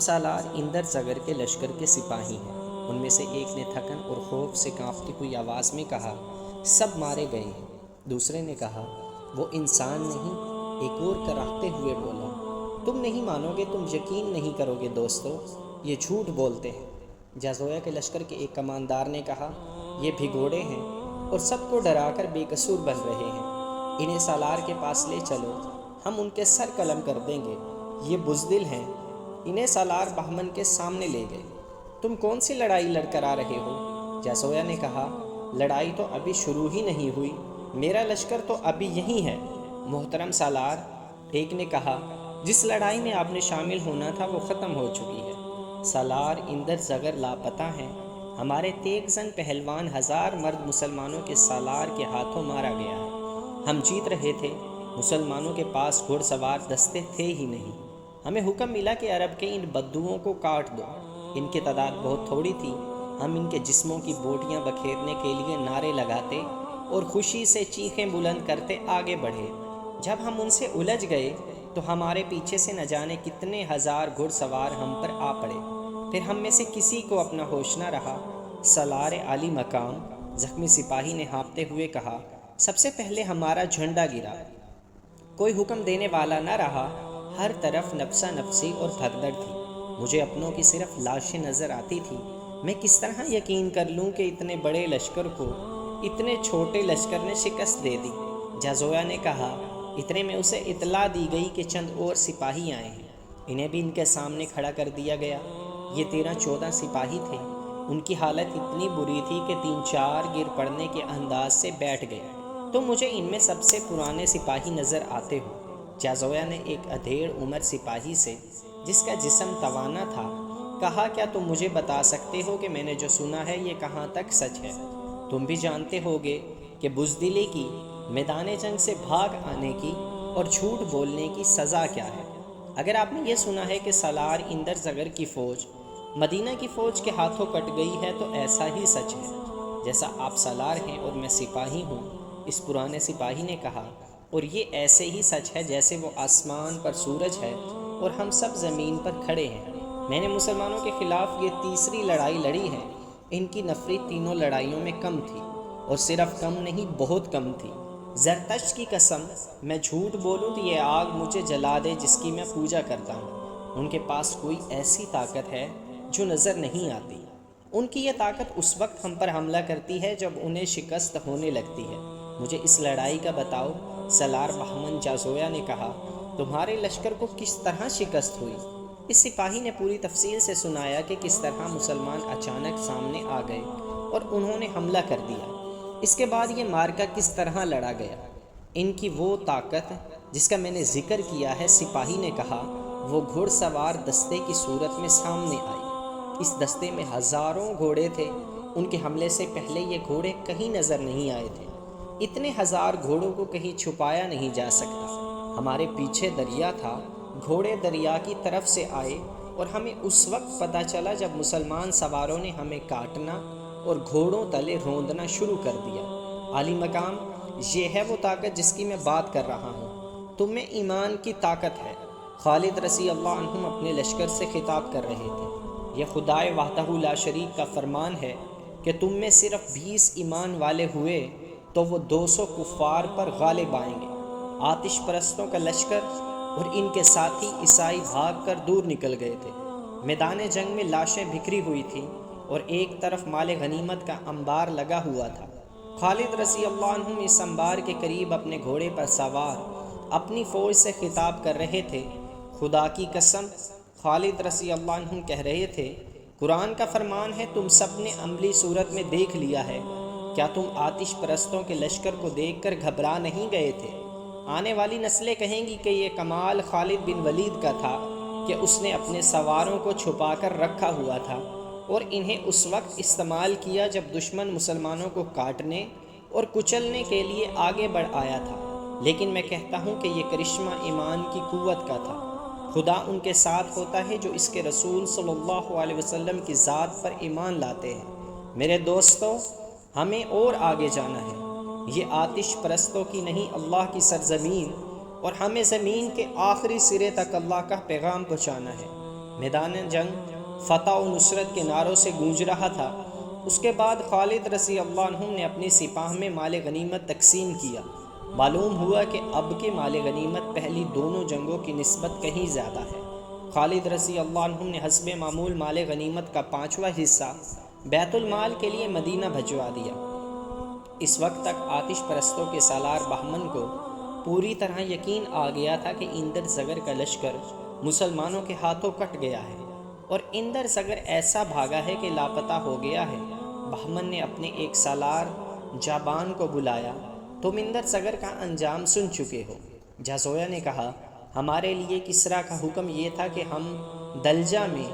سالار اندر زغر کے لشکر کے سپاہی ہیں۔ ان میں سے ایک نے تھکن اور خوف سے کانپتی ہوئی آواز میں کہا، سب مارے گئے ہیں۔ دوسرے نے کہا، وہ انسان نہیں۔ ایک اور کراہتے ہوئے بولا، تم نہیں مانو گے، تم یقین نہیں کرو گے دوستو، یہ جھوٹ بولتے ہیں۔ جازویا کے لشکر کے ایک کماندار نے کہا، یہ بھگوڑے ہیں اور سب کو ڈرا کر بے قصور بن رہے ہیں، انہیں سالار کے پاس لے چلو، ہم ان کے سر قلم کر دیں گے، یہ بزدل ہیں۔ انہیں سالار بہمن کے سامنے لے گئے۔ تم کون سی لڑائی لڑ کر آ رہے ہو؟ جازویا نے کہا، لڑائی تو ابھی شروع ہی نہیں ہوئی، میرا لشکر تو ابھی یہیں ہے۔ محترم سالار، ایک نے کہا، جس لڑائی میں آپ نے شامل ہونا تھا وہ ختم ہو چکی ہے۔ سالار اندر زغر لاپتہ ہیں، ہمارے تیغ زن پہلوان 1000 مرد مسلمانوں کے سالار کے ہاتھوں مارا گیا ہے۔ ہم جیت رہے تھے، مسلمانوں کے پاس گھڑ سوار دستے تھے ہی نہیں۔ ہمیں حکم ملا کہ عرب کے ان بدوؤں کو کاٹ دو۔ ان کی تعداد بہت تھوڑی تھی، ہم ان کے جسموں کی بوٹیاں بکھیرنے کے لیے نعرے لگاتے اور خوشی سے چیخیں بلند کرتے آگے بڑھے۔ جب ہم ان سے الجھ گئے تو ہمارے پیچھے سے نہ جانے کتنے 1000 گھڑ سوار ہم پر آ پڑے، پھر ہم میں سے کسی کو اپنا ہوش نہ رہا۔ سالار عالی مقام زخمی سپاہی نے ہانپتے ہوئے کہا، سب سے پہلے ہمارا جھنڈا گرا، کوئی حکم دینے والا نہ رہا، ہر طرف نفسا نفسی اور بھگدڑ تھی، مجھے اپنوں کی صرف لاشیں نظر آتی تھی۔ میں کس طرح یقین کر لوں کہ اتنے بڑے لشکر کو اتنے چھوٹے لشکر نے شکست دے دی؟ جازویا نے کہا، اتنے میں اسے اطلاع دی گئی کہ چند اور سپاہی آئے ہیں، انہیں بھی ان کے سامنے کھڑا کر دیا گیا۔ یہ 13-14 سپاہی تھے، ان کی حالت اتنی بری تھی کہ 3-4 گر پڑنے کے انداز سے بیٹھ گئے۔ تم مجھے ان میں سب سے پرانے سپاہی نظر آتے ہو۔ جازویا نے ایک ادھیڑ عمر سپاہی سے، جس کا جسم توانا تھا، کہا، کیا تم مجھے بتا سکتے ہو کہ میں نے جو سنا ہے یہ کہاں تک سچ ہے؟ تم بھی جانتے ہوگے کہ بزدلی کی، میدان جنگ سے بھاگ آنے کی اور جھوٹ بولنے کی سزا کیا ہے۔ اگر آپ نے یہ سنا ہے کہ سالار اندر زغر کی فوج مدینہ کی فوج کے ہاتھوں کٹ گئی ہے تو ایسا ہی سچ ہے، جیسا آپ سالار ہیں اور میں سپاہی ہوں۔ اس پرانے سپاہی نے کہا، اور یہ ایسے ہی سچ ہے جیسے وہ آسمان پر سورج ہے اور ہم سب زمین پر کھڑے ہیں۔ میں نے مسلمانوں کے خلاف یہ تیسری لڑائی لڑی ہے، ان کی نفری تینوں لڑائیوں میں کم تھی، اور صرف کم نہیں بہت کم تھی۔ زرتشت کی قسم، میں جھوٹ بولوں تو یہ آگ مجھے جلا دے جس کی میں پوجا کرتا ہوں۔ ان کے پاس کوئی ایسی طاقت ہے جو نظر نہیں آتی، ان کی یہ طاقت اس وقت ہم پر حملہ کرتی ہے جب انہیں شکست ہونے لگتی ہے۔ مجھے اس لڑائی کا بتاؤ۔ سالار بہمن جازویا نے کہا، تمہارے لشکر کو کس طرح شکست ہوئی؟ اس سپاہی نے پوری تفصیل سے سنایا کہ کس طرح مسلمان اچانک سامنے آ گئے اور انہوں نے حملہ کر دیا، اس کے بعد یہ مارکہ کس طرح لڑا گیا۔ ان کی وہ طاقت جس کا میں نے ذکر کیا ہے، سپاہی نے کہا، وہ گھڑ سوار دستے کی صورت میں سامنے آئی۔ اس دستے میں ہزاروں گھوڑے تھے، ان کے حملے سے پہلے یہ گھوڑے کہیں نظر نہیں آئے تھے۔ اتنے 1000 گھوڑوں کو کہیں چھپایا نہیں جا سکتا۔ ہمارے پیچھے دریا تھا، گھوڑے دریا کی طرف سے آئے اور ہمیں اس وقت پتہ چلا جب مسلمان سواروں نے ہمیں کاٹنا اور گھوڑوں تلے روندنا شروع کر دیا۔ عالی مقام، یہ ہے وہ طاقت جس کی میں بات کر رہا ہوں، تم میں ایمان کی طاقت ہے۔ خالد رضی اللہ عنہ اپنے لشکر سے خطاب کر رہے تھے، یہ خدائے وحدہ لا شریک کا فرمان ہے کہ تم میں صرف 20 ایمان والے ہوئے تو وہ 200 کفار پر غالب آئیں گے۔ آتش پرستوں کا لشکر اور ان کے ساتھی عیسائی بھاگ کر دور نکل گئے تھے۔ میدان جنگ میں لاشیں بکھری ہوئی تھیں اور ایک طرف مال غنیمت کا انبار لگا ہوا تھا۔ خالد رضی اللہ عنہ اس انبار کے قریب اپنے گھوڑے پر سوار اپنی فوج سے خطاب کر رہے تھے۔ خدا کی قسم، خالد رضی اللہ عنہ کہہ رہے تھے، قرآن کا فرمان ہے، تم سب نے عملی صورت میں دیکھ لیا ہے، کیا تم آتش پرستوں کے لشکر کو دیکھ کر گھبرا نہیں گئے تھے؟ آنے والی نسلیں کہیں گی کہ یہ کمال خالد بن ولید کا تھا کہ اس نے اپنے سواروں کو چھپا کر رکھا ہوا تھا اور انہیں اس وقت استعمال کیا جب دشمن مسلمانوں کو کاٹنے اور کچلنے کے لیے آگے بڑھ آیا تھا۔ لیکن میں کہتا ہوں کہ یہ کرشمہ ایمان کی قوت کا تھا۔ خدا ان کے ساتھ ہوتا ہے جو اس کے رسول صلی اللہ علیہ وسلم کی ذات پر ایمان لاتے ہیں۔ میرے دوستو، ہمیں اور آگے جانا ہے۔ یہ آتش پرستوں کی نہیں، اللہ کی سرزمین، اور ہمیں زمین کے آخری سرے تک اللہ کا پیغام پہنچانا ہے۔ میدان جنگ فتح و نصرت کے نعروں سے گونج رہا تھا۔ اس کے بعد خالد رضی اللہ عنہ نے اپنی سپاہ میں مال غنیمت تقسیم کیا۔ معلوم ہوا کہ اب کے مال غنیمت پہلی دونوں جنگوں کی نسبت کہیں زیادہ ہے۔ خالد رضی اللہ عنہ نے حسب معمول مال غنیمت کا 5واں حصہ بیت المال کے لیے مدینہ بھجوا دیا۔ اس وقت تک آتش پرستوں کے سالار بہمن کو پوری طرح یقین آ گیا تھا کہ اندر زگر کا لشکر مسلمانوں کے ہاتھوں کٹ گیا ہے اور اندر زگر ایسا بھاگا ہے کہ لاپتہ ہو گیا ہے۔ بہمن نے اپنے ایک سالار جابان کو بلایا، تم اندر زگر کا انجام سن چکے ہو۔ جازویا نے کہا، ہمارے لیے کسریٰ کا حکم یہ تھا کہ ہم دلجہ میں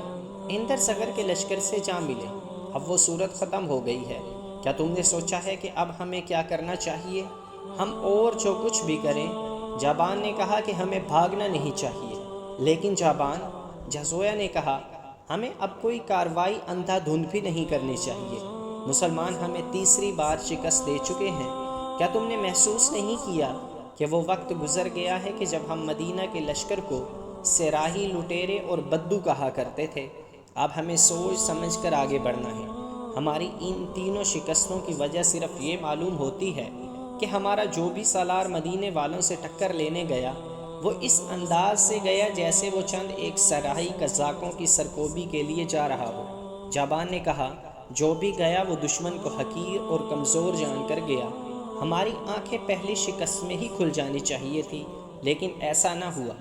اندر زگر کے لشکر سے جا ملیں۔ اب وہ صورت ختم ہو گئی ہے، کیا تم نے سوچا ہے کہ اب ہمیں کیا کرنا چاہیے؟ ہم اور جو کچھ بھی کریں۔ جابان نے کہا کہ ہمیں بھاگنا نہیں چاہیے۔ لیکن جازویا نے کہا، ہمیں اب کوئی کارروائی اندھا دھند بھی نہیں کرنی چاہیے۔ مسلمان ہمیں تیسری بار شکست دے چکے ہیں۔ کیا تم نے محسوس نہیں کیا کہ وہ وقت گزر گیا ہے کہ جب ہم مدینہ کے لشکر کو سراہی، لٹیرے اور بدو کہا کرتے تھے؟ اب ہمیں سوچ سمجھ کر آگے بڑھنا ہے۔ ہماری ان تینوں شکستوں کی وجہ صرف یہ معلوم ہوتی ہے کہ ہمارا جو بھی سالار مدینے والوں سے ٹکر لینے گیا وہ اس انداز سے گیا جیسے وہ چند ایک سراہی قزاقوں کی سرکوبی کے لیے جا رہا ہو۔ جابان نے کہا، جو بھی گیا وہ دشمن کو حقیر اور کمزور جان کر گیا۔ ہماری آنکھیں پہلی شکست میں ہی کھل جانی چاہیے تھی، لیکن ایسا نہ ہوا۔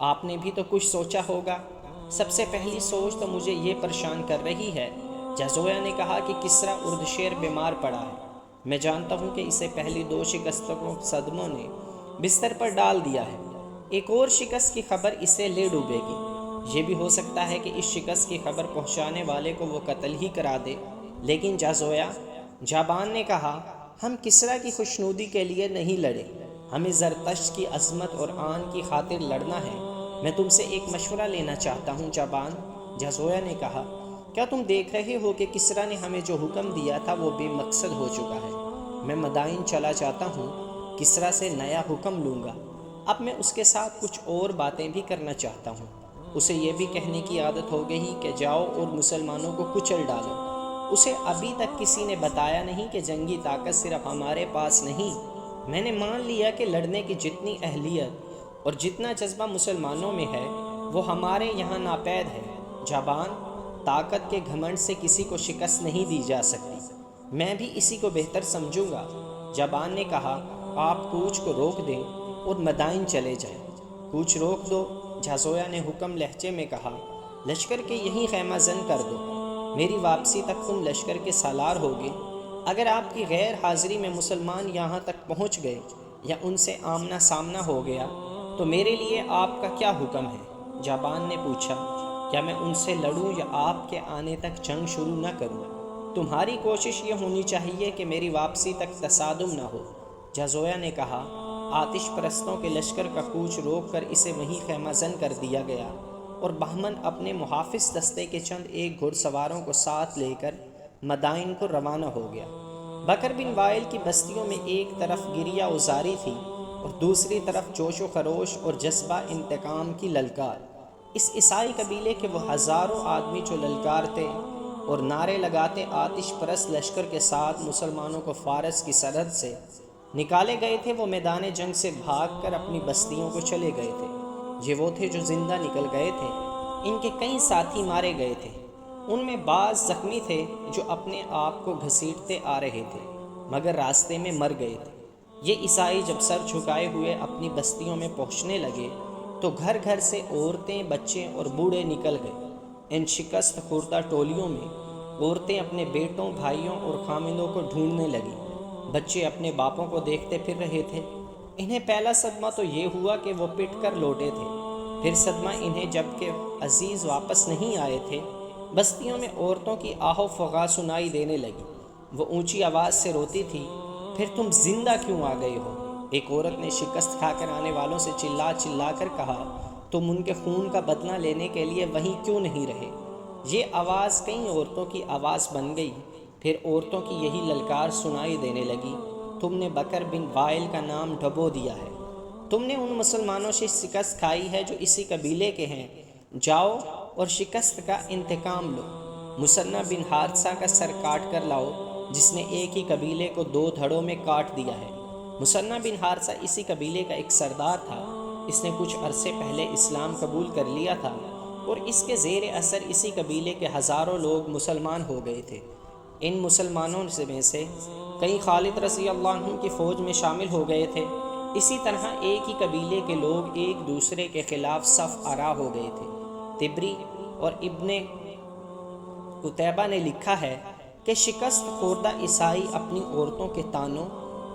آپ نے بھی تو کچھ سوچا ہوگا۔ سب سے پہلی سوچ تو مجھے یہ پریشان کر رہی ہے۔ جازویا نے کہا کہ کسریٰ اردشیر بیمار پڑا ہے۔ میں جانتا ہوں کہ اسے پہلی 2 شکستوں کو صدموں نے بستر پر ڈال دیا ہے۔ ایک اور شکست کی خبر اسے لے ڈوبے گی۔ یہ بھی ہو سکتا ہے کہ اس شکست کی خبر پہنچانے والے کو وہ قتل ہی کرا دے۔ لیکن جابان نے کہا، ہم کسریٰ کی خوشنودی کے لیے نہیں لڑے، ہمیں زرتشت کی عظمت اور آن کی خاطر لڑنا ہے۔ میں تم سے ایک مشورہ لینا چاہتا ہوں جابان۔ جازویا نے کہا، کیا تم دیکھ رہے ہو کہ کسریٰ نے ہمیں جو حکم دیا تھا وہ بے مقصد ہو چکا ہے؟ میں مدائن چلا جاتا ہوں، کسریٰ سے نیا حکم لوں گا۔ اب میں اس کے ساتھ کچھ اور باتیں بھی کرنا چاہتا ہوں۔ اسے یہ بھی کہنے کی عادت ہو گئی کہ جاؤ اور مسلمانوں کو کچل ڈالو۔ اسے ابھی تک کسی نے بتایا نہیں کہ جنگی طاقت صرف ہمارے پاس نہیں۔ میں نے مان لیا کہ لڑنے کی جتنی اہلیت اور جتنا جذبہ مسلمانوں میں ہے وہ ہمارے یہاں ناپید ہے۔ جابان، طاقت کے گھمنڈ سے کسی کو شکست نہیں دی جا سکتی۔ میں بھی اسی کو بہتر سمجھوں گا۔ جابان نے کہا، آپ کوچ کو روک دیں اور مدائن چلے جائیں۔ کوچ روک دو، جازویا نے حکم لہجے میں کہا۔ لشکر کے یہیں خیمہ زن کر دو۔ میری واپسی تک تم لشکر کے سالار ہوگے۔ اگر آپ کی غیر حاضری میں مسلمان یہاں تک پہنچ گئے یا ان سے آمنا سامنا ہو گیا تو میرے لیے آپ کا کیا حکم ہے؟ جابان نے پوچھا، کیا میں ان سے لڑوں یا آپ کے آنے تک جنگ شروع نہ کروں؟ تمہاری کوشش یہ ہونی چاہیے کہ میری واپسی تک تصادم نہ ہو۔ جازویا نے کہا۔ آتش پرستوں کے لشکر کا کوچ روک کر اسے وہیں خیمہ زن کر دیا گیا اور بہمن اپنے محافظ دستے کے چند ایک گھڑ سواروں کو ساتھ لے کر مدائن کو روانہ ہو گیا۔ بکر بن وائل کی بستیوں میں ایک طرف گریہ ازاری تھی اور دوسری طرف جوش و خروش اور جذبہ انتقام کی للکار۔ اس عیسائی قبیلے کے وہ ہزاروں آدمی جو للکارتے اور نعرے لگاتے آتش پرست لشکر کے ساتھ مسلمانوں کو فارس کی سرحد سے نکالے گئے تھے، وہ میدان جنگ سے بھاگ کر اپنی بستیوں کو چلے گئے تھے۔ یہ وہ تھے جو زندہ نکل گئے تھے۔ ان کے کئی ساتھی مارے گئے تھے، ان میں بعض زخمی تھے جو اپنے آپ کو گھسیٹتے آ رہے تھے مگر راستے میں مر گئے تھے۔ یہ عیسائی جب سر جھکائے ہوئے اپنی بستیوں میں پہنچنے لگے تو گھر گھر سے عورتیں، بچے اور بوڑھے نکل گئے۔ ان شکست خوردہ ٹولیوں میں عورتیں اپنے بیٹوں، بھائیوں اور خامندوں کو ڈھونڈنے لگیں۔ بچے اپنے باپوں کو دیکھتے پھر رہے تھے۔ انہیں پہلا صدمہ تو یہ ہوا کہ وہ پٹ کر لوٹے تھے، پھر صدمہ انہیں جب کہ عزیز واپس نہیں آئے تھے۔ بستیوں میں عورتوں کی آہ و فغاں سنائی دینے لگی۔ وہ اونچی آواز سے روتی تھی، پھر تم زندہ کیوں آ گئے ہو؟ ایک عورت نے شکست کھا کر آنے والوں سے چلا چلا کر کہا، تم ان کے خون کا بدلہ لینے کے لیے وہیں کیوں نہیں رہے؟ یہ آواز کئی عورتوں کی آواز بن گئی۔ پھر عورتوں کی یہی للکار سنائی دینے لگی، تم نے بکر بن وائل کا نام ڈبو دیا ہے، تم نے ان مسلمانوں سے شکست کھائی ہے جو اسی قبیلے کے ہیں، جاؤ اور شکست کا انتقام لو۔ مثنہ بن حارثہ کا سر کاٹ کر لاؤ جس نے ایک ہی قبیلے کو 2 دھڑوں میں کاٹ دیا ہے۔ مثنہ بن حارثہ اسی قبیلے کا ایک سردار تھا۔ اس نے کچھ عرصے پہلے اسلام قبول کر لیا تھا اور اس کے زیر اثر اسی قبیلے کے ہزاروں لوگ مسلمان ہو گئے تھے۔ ان مسلمانوں میں سے کئی خالد رضی اللہ عنہ کی فوج میں شامل ہو گئے تھے۔ اسی طرح ایک ہی قبیلے کے لوگ ایک دوسرے کے خلاف صف آرا ہو گئے تھے۔ طبری اور ابن قتیبہ نے لکھا ہے کہ شکست خوردہ عیسائی اپنی عورتوں کے طعنوں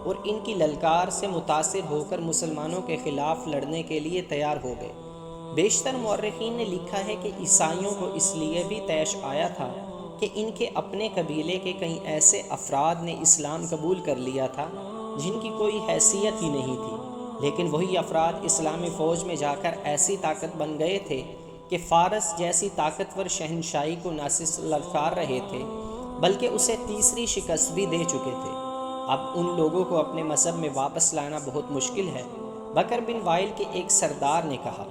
اور ان کی للکار سے متاثر ہو کر مسلمانوں کے خلاف لڑنے کے لیے تیار ہو گئے۔ بیشتر مورخین نے لکھا ہے کہ عیسائیوں کو اس لیے بھی طیش آیا تھا کہ ان کے اپنے قبیلے کے کئی ایسے افراد نے اسلام قبول کر لیا تھا جن کی کوئی حیثیت ہی نہیں تھی، لیکن وہی افراد اسلامی فوج میں جا کر ایسی طاقت بن گئے تھے کہ فارس جیسی طاقتور شہنشاہی کو نہ صرف للکار رہے تھے بلکہ اسے تیسری شکست بھی دے چکے تھے۔ اب ان لوگوں کو اپنے مذہب میں واپس لانا بہت مشکل ہے۔ بکر بن وائل کے ایک سردار نے کہا،